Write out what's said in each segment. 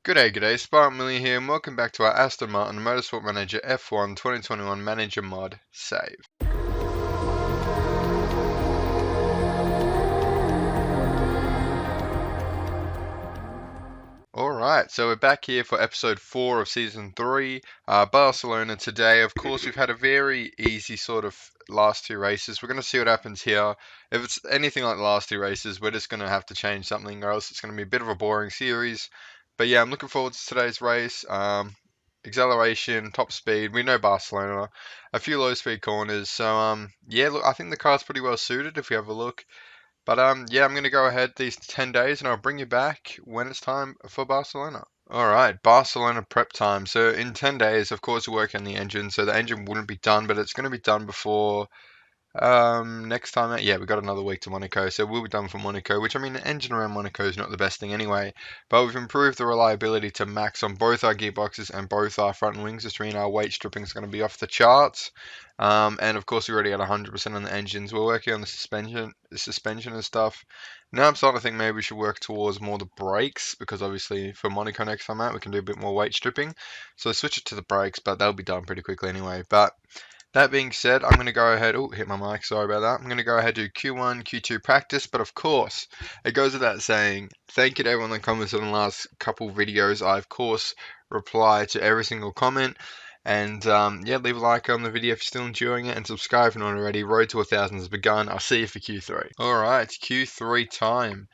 G'day, SPARTANWILLY here, and welcome back to our Aston Martin Motorsport Manager F1 2021 Manager Mod save. Alright, so we're back here for episode 4 of season 3, Barcelona today. Of course, we've had a very easy sort of last two races. We're going to see what happens here. If it's anything like the last two races, we're just going to have to change something, or else it's going to be a bit of a boring series. But yeah, I'm looking forward to today's race. Acceleration, top speed. We know Barcelona. A few low speed corners. So yeah, look, I think the car's pretty well suited if you have a look. But yeah, I'm going to go ahead these 10 days and I'll bring you back when it's time for Barcelona. Alright, Barcelona prep time. So in 10 days, of course, we're working on the engine. So the engine wouldn't be done, but it's going to be done before next time out. Yeah, we got another week to Monaco, so we'll be done for Monaco, which I mean, the engine around Monaco is not the best thing anyway, but we've improved the reliability to max on both our gearboxes and both our front wings, which means our weight stripping is going to be off the charts. And of course, we already had 100% on the engines. We're working on the suspension and stuff. Now I'm starting to think maybe we should work towards more the brakes, because obviously for Monaco next time out, we can do a bit more weight stripping. So switch it to the brakes, but they'll be done pretty quickly anyway. But that being said, I'm going to go ahead. Oh, hit my mic. Sorry about that. I'm going to go ahead and do Q1, Q2 practice. But of course, it goes without saying, thank you to everyone that comments on the last couple videos. I, of course, reply to every single comment. And yeah, leave a like on the video if you're still enjoying it. And subscribe if you're not already. Road to 1,000 has begun. I'll see you for Q3. Alright, Q3 time.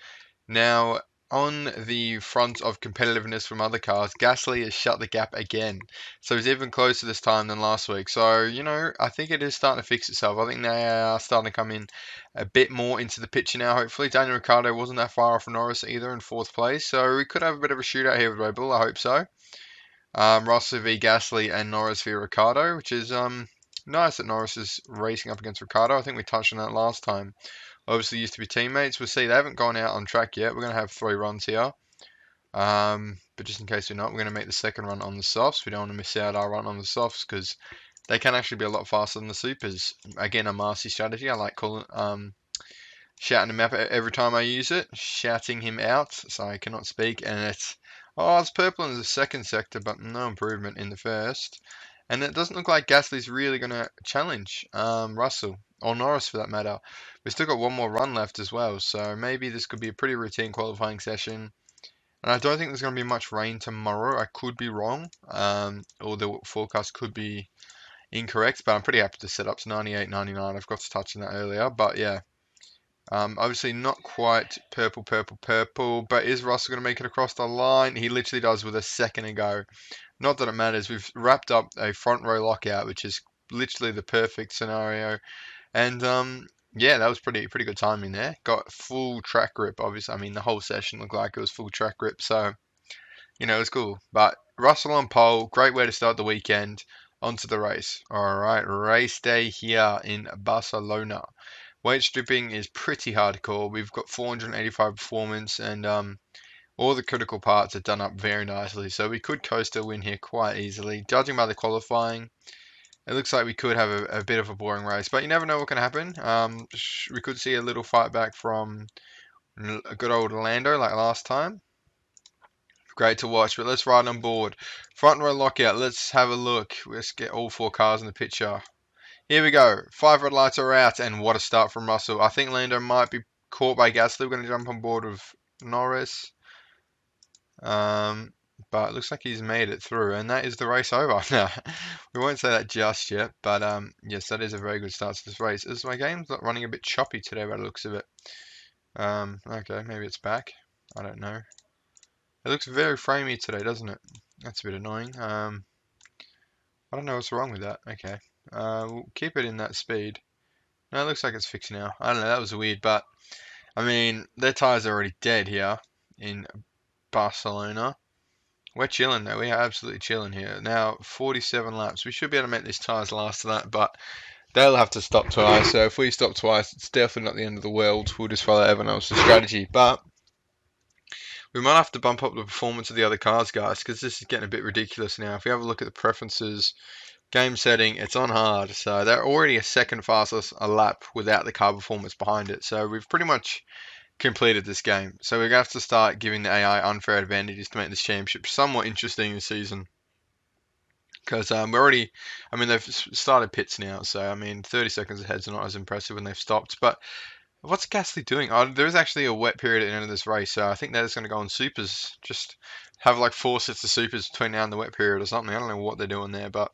Now, on the front of competitiveness from other cars, Gasly has shut the gap again. So he's even closer this time than last week. So, you know, I think it is starting to fix itself. I think they are starting to come in a bit more into the picture now, hopefully. Daniel Ricciardo wasn't that far off Norris either in 4th place. So we could have a bit of a shootout here with Red Bull. I hope so. Russell v Gasly and Norris v Ricciardo, which is nice that Norris is racing up against Ricciardo. I think we touched on that last time. Obviously used to be teammates. We'll see. They haven't gone out on track yet. We're going to have 3 runs here. But just in case we're not, we're going to make the second run on the softs. We don't want to miss out our run on the softs because they can actually be a lot faster than the supers. Again, a Marcy strategy. I like calling shouting him out every time I use it. Shouting him out. So I cannot speak. And it's purple in the second sector, but no improvement in the first. And it doesn't look like Gasly's really going to challenge Russell, or Norris for that matter. We've still got one more run left as well, so maybe this could be a pretty routine qualifying session. And I don't think there's going to be much rain tomorrow. I could be wrong, or the forecast could be incorrect, but I'm pretty happy to set up to 98, 99. I've got to touch on that earlier, but yeah. Obviously not quite purple, but is Russell going to make it across the line? He literally does with a second ago. Not that it matters. We've wrapped up a front row lockout, which is literally the perfect scenario. And yeah, that was pretty good timing there. Got full track grip, obviously. I mean, the whole session looked like it was full track grip, so you know, it was cool. But Russell on pole, great way to start the weekend. Onto the race. All right, race day here in Barcelona. Weight stripping is pretty hardcore. We've got 485 performance, and all the critical parts are done up very nicely, so we could coast a win here quite easily. Judging by the qualifying, it looks like we could have a bit of a boring race, but you never know what can happen. We could see a little fight back from a good old Lando like last time. Great to watch, but let's ride on board. Front row lockout, let's have a look. Let's get all 4 cars in the picture. Here we go. 5 red lights are out, and what a start from Russell. I think Lando might be caught by Gasly. We're going to jump on board with Norris. But it looks like he's made it through, and that is the race over. No, we won't say that just yet, but yes, that is a very good start to this race. Is my game's not running a bit choppy today by the looks of it? Okay, maybe it's back. I don't know. It looks very framey today, doesn't it? That's a bit annoying. I don't know what's wrong with that. Okay, we'll keep it in that speed. No, it looks like it's fixed now. I don't know, that was weird, but I mean, their tires are already dead here in Barcelona. We're chilling though. We are absolutely chilling here. Now, 47 laps. We should be able to make these tyres last to that, but they'll have to stop twice. So if we stop twice, it's definitely not the end of the world. We'll just follow everyone else's strategy. But we might have to bump up the performance of the other cars, guys, because this is getting a bit ridiculous now. If we have a look at the preferences, game setting, it's on hard. So they're already a second fastest a lap without the car performance behind it. So we've pretty much completed this game. So we're gonna have to start giving the AI unfair advantages to make this championship somewhat interesting this season. Because we're already, I mean, they've started pits now, so I mean, 30 seconds ahead is not as impressive when they've stopped. But what's Gasly doing? Oh, there is actually a wet period at the end of this race, so I think that is going to go on supers. Just have like 4 sets of supers between now and the wet period or something. I don't know what they're doing there, but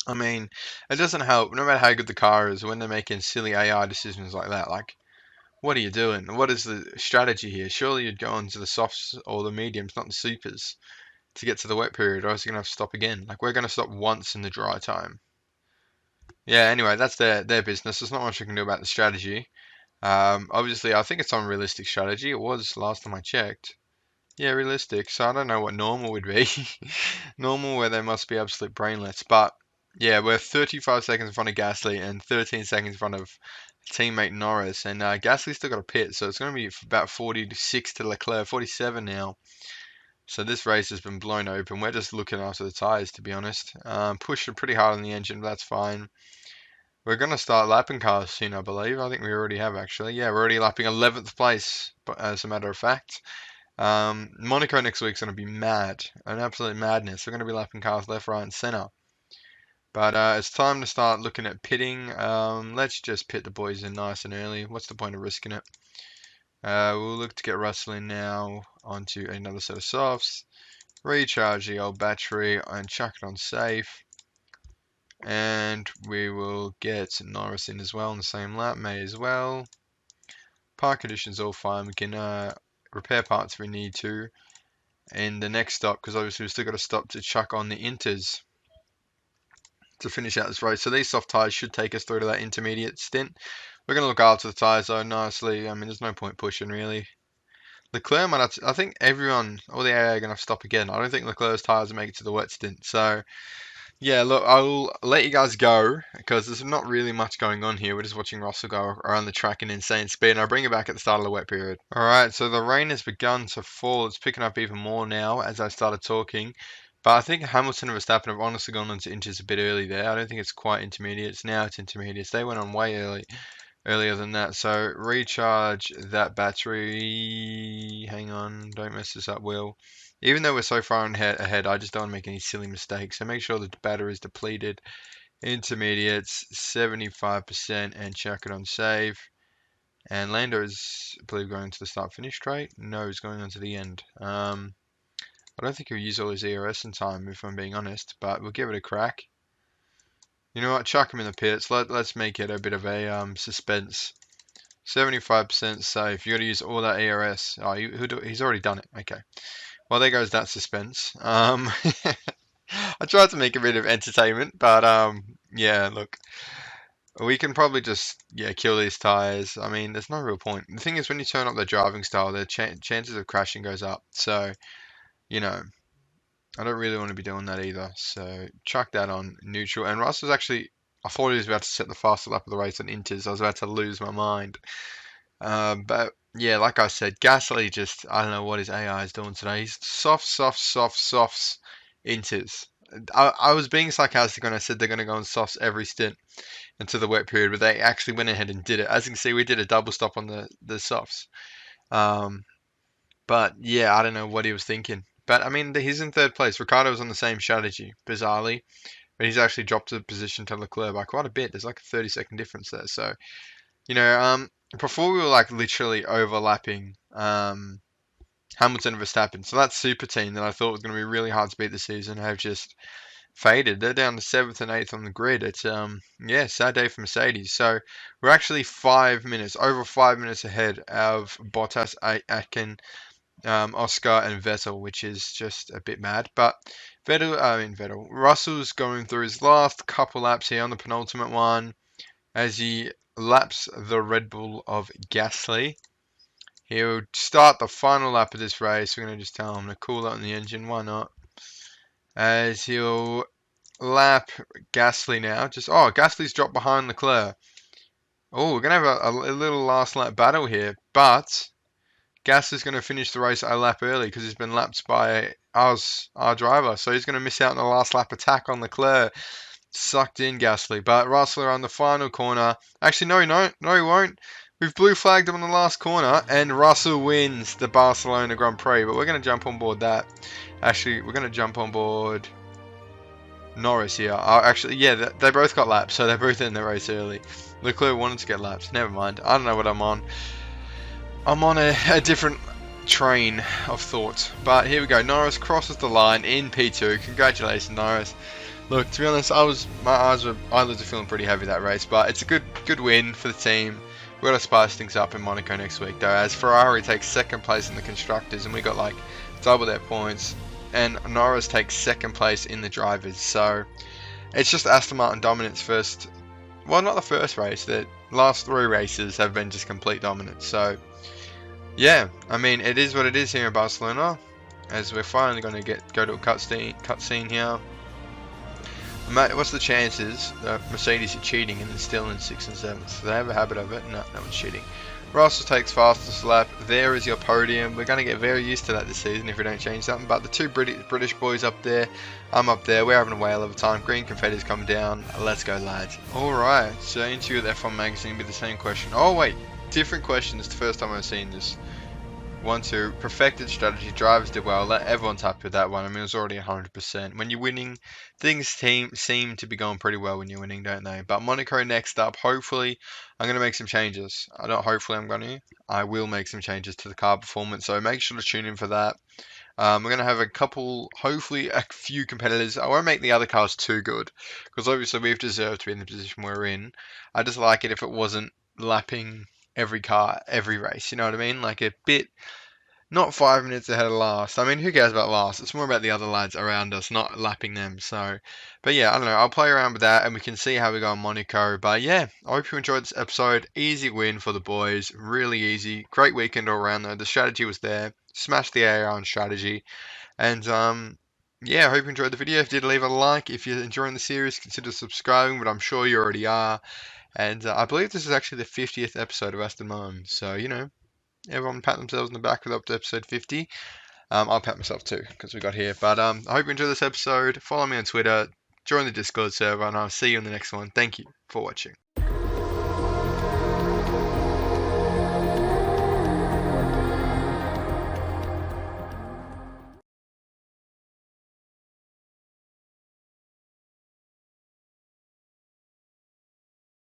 I mean, it doesn't help. No matter how good the car is, when they're making silly AI decisions like that, like, what are you doing? What is the strategy here? Surely you'd go into the softs or the mediums, not the supers, to get to the wet period, or else you're going to have to stop again. Like, we're going to stop once in the dry time. Yeah, anyway, that's their business. There's not much we can do about the strategy. Obviously, I think it's unrealistic strategy. It was last time I checked. Yeah, realistic. So I don't know what normal would be. Normal where they must be absolute brainlets. But yeah, we're 35 seconds in front of Gasly and 13 seconds in front of teammate Norris. And Gasly's still got a pit, so it's going to be about 46 to Leclerc, 47 now. So this race has been blown open. We're just looking after the tyres, to be honest. Pushing pretty hard on the engine, but that's fine. We're going to start lapping cars soon, I believe. I think we already have, actually. Yeah, we're already lapping 11th place, as a matter of fact. Monaco next week's going to be mad. An absolute madness. We're going to be lapping cars left, right, and centre. But it's time to start looking at pitting. Let's just pit the boys in nice and early. What's the point of risking it? We'll look to get Russell in now onto another set of softs. Recharge the old battery and chuck it on safe. And we will get Norris in as well on the same lap. May as well. Park conditions all fine. We can repair parts if we need to. In the next stop, because obviously we've still got to stop to chuck on the inters to finish out this race. So these soft tyres should take us through to that intermediate stint. We're going to look after the tyres though nicely. I mean, there's no point pushing really. Leclerc might have to, I think everyone, all the AA are going to stop again. I don't think Leclerc's tyres will make it to the wet stint. So yeah, look, I'll let you guys go because there's not really much going on here. We're just watching Russell go around the track in insane speed, and I'll bring you back at the start of the wet period. Alright, so the rain has begun to fall. It's picking up even more now as I started talking. But I think Hamilton and Verstappen have honestly gone into inches a bit early there. I don't think it's quite intermediates. Now it's intermediates. They went on way earlier than that. So recharge that battery. Hang on, don't mess this up, Will. Even though we're so far ahead, I just don't want to make any silly mistakes. So make sure the battery is depleted. Intermediates, 75%, and check it on save. And Lando is, I believe, going to the start-finish straight. No, he's going on to the end. I don't think he'll use all his ERS in time, if I'm being honest, but we'll give it a crack. You know what? Chuck him in the pits. Let's make it a bit of a suspense. 75% safe. You got to use all that ERS. Oh, he's already done it. Okay. Well, there goes that suspense. I tried to make a bit of entertainment, but yeah, look, we can probably just kill these tires. I mean, there's no real point. The thing is, when you turn up the driving style, the chances of crashing goes up. So, you know, I don't really want to be doing that either. So chuck that on neutral. And Russ was actually, I thought he was about to set the fastest lap of the race on inters. I was about to lose my mind. But yeah, like I said, Gasly just, I don't know what his AI is doing today. He's softs, inters. I was being sarcastic when I said they're going to go on softs every stint into the wet period, but they actually went ahead and did it. As you can see, we did a double stop on the softs. But yeah, I don't know what he was thinking. But I mean, he's in third place. Ricciardo was on the same strategy, bizarrely, but he's actually dropped a position to Leclerc by quite a bit. There's like a 30-second difference there. So, you know, before we were like literally overlapping Hamilton and Verstappen. So that super team that I thought was going to be really hard to beat this season have just faded. They're down to 7th and 8th on the grid. It's yeah, sad day for Mercedes. So we're actually over 5 minutes ahead of Bottas, Atkin, Oscar, and Vettel, which is just a bit mad. But Russell's going through his last couple laps here on the penultimate one as he laps the Red Bull of Gasly. He'll start the final lap of this race. We're going to just tell him to cool out on the engine. Why not? As he'll lap Gasly now. Gasly's dropped behind Leclerc. Oh, we're going to have a little last lap battle here. But Gasly's going to finish the race a lap early because he's been lapped by our driver. So he's going to miss out on the last lap attack on Leclerc. Sucked in Gasly. But Russell on the final corner. Actually, no, he won't. We've blue flagged him on the last corner, and Russell wins the Barcelona Grand Prix. But we're going to jump on board that. Actually, we're going to jump on board Norris here. Oh, actually, yeah, they both got laps, so they're both in the race early. Leclerc wanted to get laps. Never mind. I don't know what I'm on. I'm on a different train of thought. But here we go. Norris crosses the line in P2. Congratulations, Norris. Look, to be honest, my eyelids were feeling pretty heavy that race, but it's a good win for the team. We're gonna spice things up in Monaco next week, though, as Ferrari takes second place in the constructors, and we got like double their points, and Norris takes second place in the drivers. So it's just Aston Martin dominance first. Well, not the first race. The last 3 races have been just complete dominance. So yeah, I mean, it is what it is here in Barcelona, as we're finally going to go to a cutscene here. Mate, what's the chances that Mercedes are cheating and they're still in 6th and 7th? Do they have a habit of it? No, no one's cheating. Russell takes fastest lap. There is your podium. We're going to get very used to that this season if we don't change something. But the 2 British boys up there, I'm up there. We're having a whale of a time. Green confetti's come down. Let's go, lads. Alright, so interview with F1 Magazine with the same question. Oh, wait. Different question. It's the first time I've seen this. 1-2, perfected strategy, drivers did well, everyone's happy with that one. I mean, it was already 100%. When you're winning, things seem to be going pretty well when you're winning, don't they? But Monaco next up, hopefully, I'm going to make some changes. I will make some changes to the car performance, so make sure to tune in for that. We're going to have hopefully a few competitors. I won't make the other cars too good, because obviously we've deserved to be in the position we're in. I just like it if it wasn't lapping every car, every race, you know what I mean? Like a bit, not 5 minutes ahead of last. I mean, who cares about last? It's more about the other lads around us, not lapping them. So, but yeah, I don't know. I'll play around with that and we can see how we go on Monaco. But yeah, I hope you enjoyed this episode. Easy win for the boys. Really easy. Great weekend all around though. The strategy was there. Smashed the AI on strategy. And yeah, I hope you enjoyed the video. If you did, leave a like. If you're enjoying the series, consider subscribing, but I'm sure you already are. And I believe this is actually the 50th episode of Aston Martin. So, you know, everyone pat themselves in the back with up to episode 50. I'll pat myself too, because we got here. But I hope you enjoyed this episode. Follow me on Twitter, join the Discord server, and I'll see you in the next one. Thank you for watching.